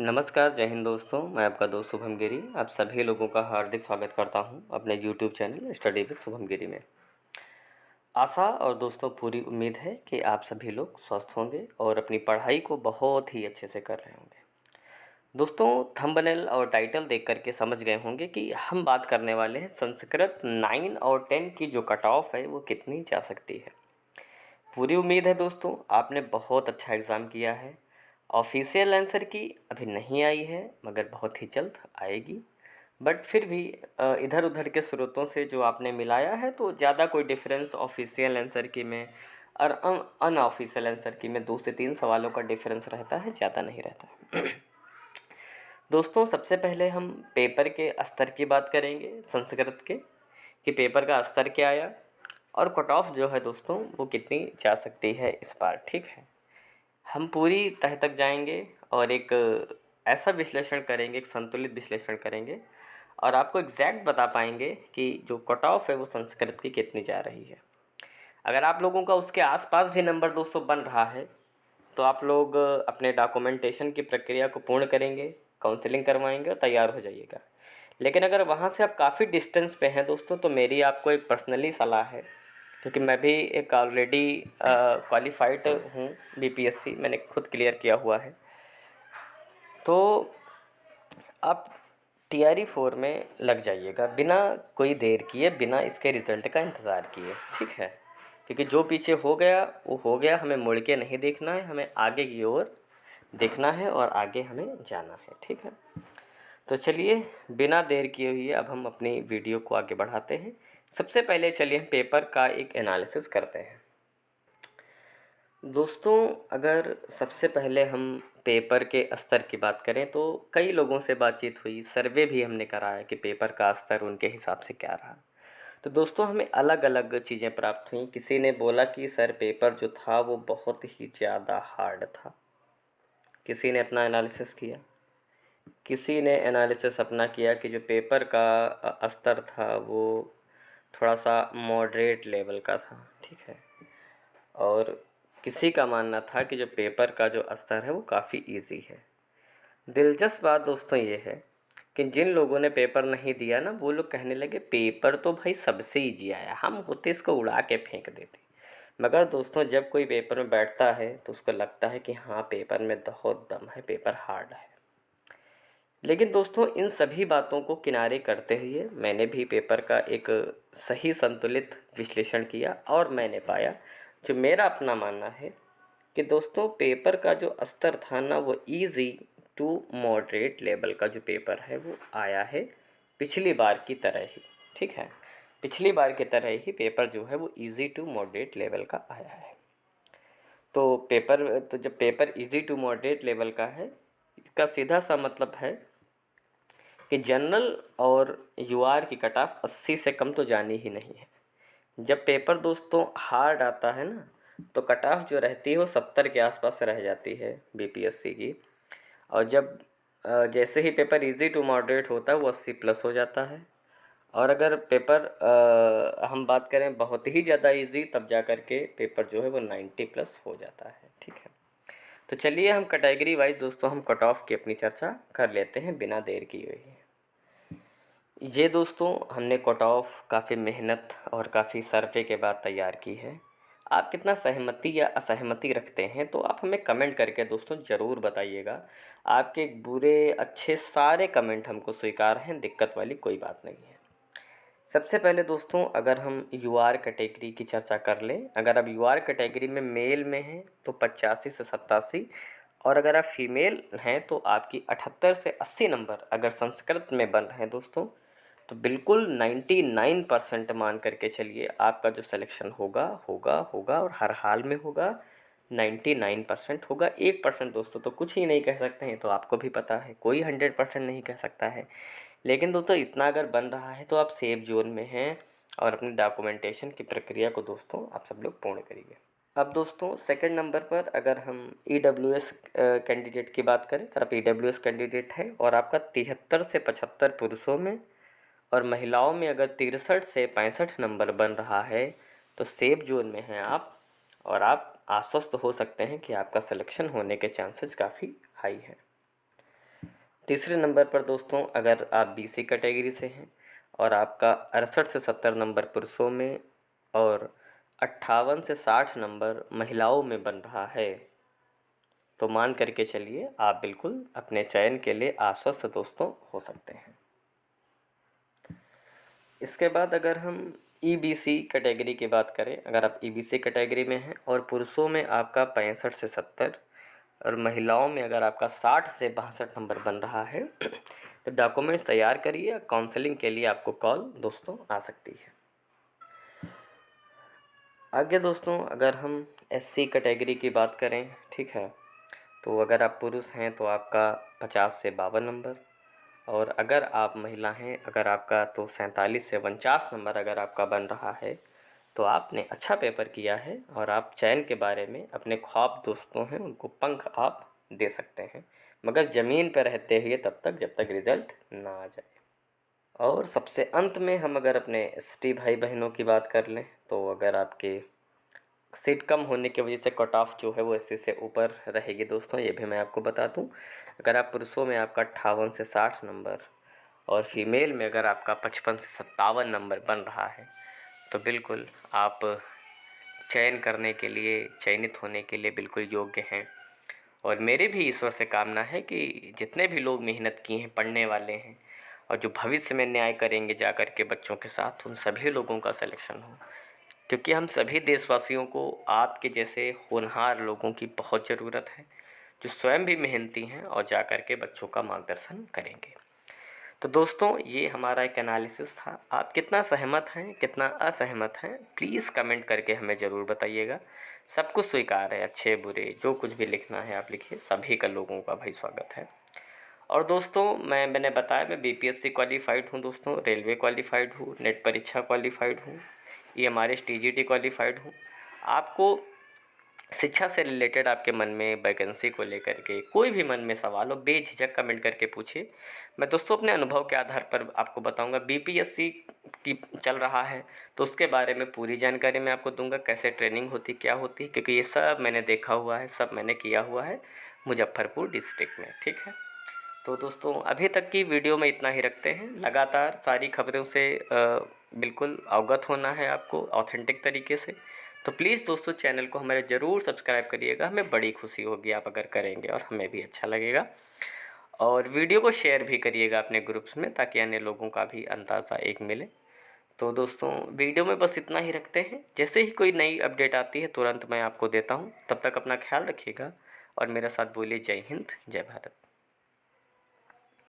नमस्कार, जय हिंद दोस्तों। मैं आपका दोस्त शुभम गिरी आप सभी लोगों का हार्दिक स्वागत करता हूं अपने YouTube channel study with Shubham Giri में। आशा और दोस्तों पूरी उम्मीद है कि आप सभी लोग स्वस्थ होंगे और अपनी पढ़ाई को बहुत ही अच्छे से कर रहे होंगे। दोस्तों, थंबनेल और टाइटल देख करके समझ गए होंगे कि हम बात करने वाले हैं संस्कृत 9 और 10 की जो कट ऑफ है वो कितनी जा सकती है। पूरी उम्मीद है दोस्तों आपने बहुत अच्छा एग्ज़ाम किया है। ऑफिशियल आंसर की अभी नहीं आई है मगर बहुत ही जल्द आएगी। बट फिर भी इधर उधर के स्रोतों से जो आपने मिलाया है तो ज़्यादा कोई डिफरेंस ऑफिशियल आंसर की में और अनऑफिशियल आंसर की में 2 से 3 सवालों का डिफरेंस रहता है, ज़्यादा नहीं रहता है। दोस्तों, सबसे पहले हम पेपर के स्तर की बात करेंगे संस्कृत के कि पेपर का स्तर क्या आया और कट ऑफ जो है दोस्तों वो कितनी जा सकती है इस बार। ठीक है, हम पूरी तह तक जाएंगे और एक ऐसा विश्लेषण करेंगे, एक संतुलित विश्लेषण करेंगे और आपको एग्जैक्ट बता पाएंगे कि जो कट ऑफ है वो संस्कृत की कितनी जा रही है। अगर आप लोगों का उसके आसपास भी नंबर दोस्तों बन रहा है तो आप लोग अपने डॉक्यूमेंटेशन की प्रक्रिया को पूर्ण करेंगे, काउंसलिंग करवाएंगे और तैयार हो जाइएगा। लेकिन अगर वहाँ से आप काफ़ी डिस्टेंस पे हैं दोस्तों तो मेरी आपको एक पर्सनली सलाह है, क्योंकि मैं भी एक ऑलरेडी क्वालिफाइड हूँ बीपीएससी, मैंने खुद क्लियर किया हुआ है। तो आप टीआरई 4 में लग जाइएगा बिना कोई देर किए, बिना इसके रिज़ल्ट का इंतज़ार किए। ठीक है, क्योंकि जो पीछे हो गया वो हो गया, हमें मुड़ के नहीं देखना है, हमें आगे की ओर देखना है और आगे हमें जाना है। ठीक है, तो चलिए बिना देर किए हुए अब हम अपनी वीडियो को आगे बढ़ाते हैं। सबसे पहले चलिए हम पेपर का एक एनालिसिस करते हैं। दोस्तों, अगर सबसे पहले हम पेपर के स्तर की बात करें तो कई लोगों से बातचीत हुई, सर्वे भी हमने कराया कि पेपर का स्तर उनके हिसाब से क्या रहा। तो दोस्तों हमें अलग अलग चीज़ें प्राप्त हुई। किसी ने बोला कि सर पेपर जो था वो बहुत ही ज़्यादा हार्ड था, किसी ने अपना एनालिसिस किया। किसी ने एनालिसिस अपना किया कि जो पेपर का स्तर था वो थोड़ा सा मॉडरेट लेवल का था। ठीक है, और किसी का मानना था कि जो पेपर का जो स्तर है वो काफ़ी इजी है। दिलचस्प बात दोस्तों ये है कि जिन लोगों ने पेपर नहीं दिया ना वो लोग कहने लगे पेपर तो भाई सबसे इजी आया, हम होते इसको उड़ा के फेंक देते। मगर दोस्तों जब कोई पेपर में बैठता है तो उसको लगता है कि हाँ पेपर में बहुत दम है, पेपर हार्ड है। लेकिन दोस्तों इन सभी बातों को किनारे करते हुए मैंने भी पेपर का एक सही संतुलित विश्लेषण किया और मैंने पाया, जो मेरा अपना मानना है कि दोस्तों पेपर का जो स्तर था ना वो इजी टू मॉडरेट लेवल का जो पेपर है वो आया है पिछली बार की तरह ही। ठीक है, पिछली बार की तरह ही पेपर जो है वो इजी टू मॉडरेट लेवल का आया है। तो जब paper easy to moderate level का है, इसका सीधा सा मतलब है कि जनरल और यूआर की कट ऑफ 80 से कम तो जानी ही नहीं है। जब पेपर दोस्तों हार्ड आता है ना तो कट ऑफ जो रहती है वो 70 के आसपास रह जाती है बीपीएससी की। और जब जैसे ही पेपर इजी टू मॉडरेट होता है वो 80 प्लस हो जाता है। और अगर पेपर हम बात करें बहुत ही ज़्यादा इजी, तब जा कर के पेपर जो है वो 90 प्लस हो जाता है। ठीक है, तो चलिए हम कैटेगरी वाइज दोस्तों हम कट ऑफ की अपनी चर्चा कर लेते हैं बिना देर किए हुए। ये दोस्तों हमने कट ऑफ काफ़ी मेहनत और काफ़ी सर्वे के बाद तैयार की है। आप कितना सहमति या असहमति रखते हैं तो आप हमें कमेंट करके दोस्तों ज़रूर बताइएगा। आपके बुरे अच्छे सारे कमेंट हमको स्वीकार हैं, दिक्कत वाली कोई बात नहीं है। सबसे पहले दोस्तों अगर हम यूआर कैटेगरी की चर्चा कर लें, अगर आप यूआर कैटेगरी में मेल में हैं तो 85 से 87, और अगर आप फीमेल हैं तो आपकी 78 से 80 नंबर अगर संस्कृत में बन रहे हैं दोस्तों तो बिल्कुल 99% मान करके चलिए आपका जो सिलेक्शन होगा होगा होगा और हर हाल में होगा। 99% होगा। 1% दोस्तों तो कुछ ही नहीं कह सकते हैं, तो आपको भी पता है कोई 100% नहीं कह सकता है। लेकिन दोस्तों इतना अगर बन रहा है तो आप सेफ जोन में हैं और अपनी डॉक्यूमेंटेशन की प्रक्रिया को दोस्तों आप सब लोग पूर्ण करिए। अब दोस्तों सेकंड नंबर पर अगर हम ईडब्ल्यूएस कैंडिडेट की बात करें, अगर आप ईडब्ल्यूएस कैंडिडेट हैं और आपका 73 से 75 पुरुषों में और महिलाओं में अगर 63 से 65 नंबर बन रहा है तो सेफ जोन में हैं आप, और आप आश्वस्त हो सकते हैं कि आपका सिलेक्शन होने के चांसेस काफ़ी हाई हैं। तीसरे नंबर पर दोस्तों अगर आप बीसी कैटेगरी से हैं और आपका 68 से 70 नंबर पुरुषों में और 58 से 60 नंबर महिलाओं में बन रहा है, तो मान करके चलिए आप बिल्कुल अपने चयन के लिए आश्वस्त दोस्तों हो सकते हैं। इसके बाद अगर हम ईबीसी कैटेगरी की बात करें, अगर आप ईबीसी कैटेगरी में हैं और पुरुषों में आपका 65 से 70 और महिलाओं में अगर आपका 60 से 62 नंबर बन रहा है तो डॉक्यूमेंट्स तैयार करिए। काउंसलिंग के लिए आपको कॉल दोस्तों आ सकती है। आगे दोस्तों अगर हम एससी कैटेगरी की बात करें, ठीक है, तो अगर आप पुरुष हैं तो आपका 50 से 52 नंबर और अगर आप महिला हैं अगर आपका तो 47 से 49 नंबर अगर आपका बन रहा है तो आपने अच्छा पेपर किया है और आप चयन के बारे में अपने ख्वाब दोस्तों हैं उनको पंख आप दे सकते हैं, मगर ज़मीन पर रहते हुए तब तक जब तक रिज़ल्ट ना आ जाए। और सबसे अंत में हम अगर अपने एसटी भाई बहनों की बात कर लें तो अगर आपके सीट कम होने की वजह से कट ऑफ जो है वो 80 से ऊपर रहेगी दोस्तों, ये भी मैं आपको बता दूं। अगर आप पुरुषों में आपका 58 से 60 नंबर और फीमेल में अगर आपका 55 से 57 नंबर बन रहा है तो बिल्कुल आप चयन करने के लिए, चयनित होने के लिए बिल्कुल योग्य हैं। और मेरे भी ईश्वर से कामना है कि जितने भी लोग मेहनत किए हैं, पढ़ने वाले हैं और जो भविष्य में न्याय करेंगे जा कर के बच्चों के साथ, उन सभी लोगों का सिलेक्शन हो, क्योंकि हम सभी देशवासियों को आपके जैसे होनहार लोगों की बहुत ज़रूरत है जो स्वयं भी मेहनती हैं और जा कर के बच्चों का मार्गदर्शन करेंगे। तो दोस्तों ये हमारा एक एनालिसिस था। आप कितना सहमत हैं, कितना असहमत हैं, प्लीज़ कमेंट करके हमें ज़रूर बताइएगा। सब कुछ स्वीकार है, अच्छे बुरे जो कुछ भी लिखना है आप लिखिए, सभी का लोगों का भाई स्वागत है। और दोस्तों मैंने बताया मैं बीपीएससी क्वालिफाइड हूँ दोस्तों, रेलवे क्वालिफाइड हूँ, नेट परीक्षा क्वालिफाइड हूँ, EMRS TGT क्वालिफाइड हूँ। आपको शिक्षा से रिलेटेड आपके मन में वैकेंसी को लेकर के कोई भी मन में सवाल हो, बेझिझक कमेंट करके पूछिए। मैं दोस्तों अपने अनुभव के आधार पर आपको बताऊंगा। बीपीएससी की चल रहा है तो उसके बारे में पूरी जानकारी मैं आपको दूंगा, कैसे ट्रेनिंग होती क्या होती, क्योंकि ये सब मैंने देखा हुआ है, सब मैंने किया हुआ है मुजफ्फरपुर डिस्ट्रिक्ट में, ठीक है। तो दोस्तों अभी तक की वीडियो में इतना ही रखते हैं। लगातार सारी खबरों से बिल्कुल अवगत होना है आपको ऑथेंटिक तरीके से। तो प्लीज़ दोस्तों चैनल को हमारे ज़रूर सब्सक्राइब करिएगा, हमें बड़ी खुशी होगी आप अगर करेंगे और हमें भी अच्छा लगेगा। और वीडियो को शेयर भी करिएगा अपने ग्रुप्स में ताकि अन्य लोगों का भी अंदाज़ा एक मिले। तो दोस्तों वीडियो में बस इतना ही रखते हैं। जैसे ही कोई नई अपडेट आती है तुरंत मैं आपको देता हूँ। तब तक अपना ख्याल रखिएगा और मेरे साथ बोलिए जय हिंद, जय भारत।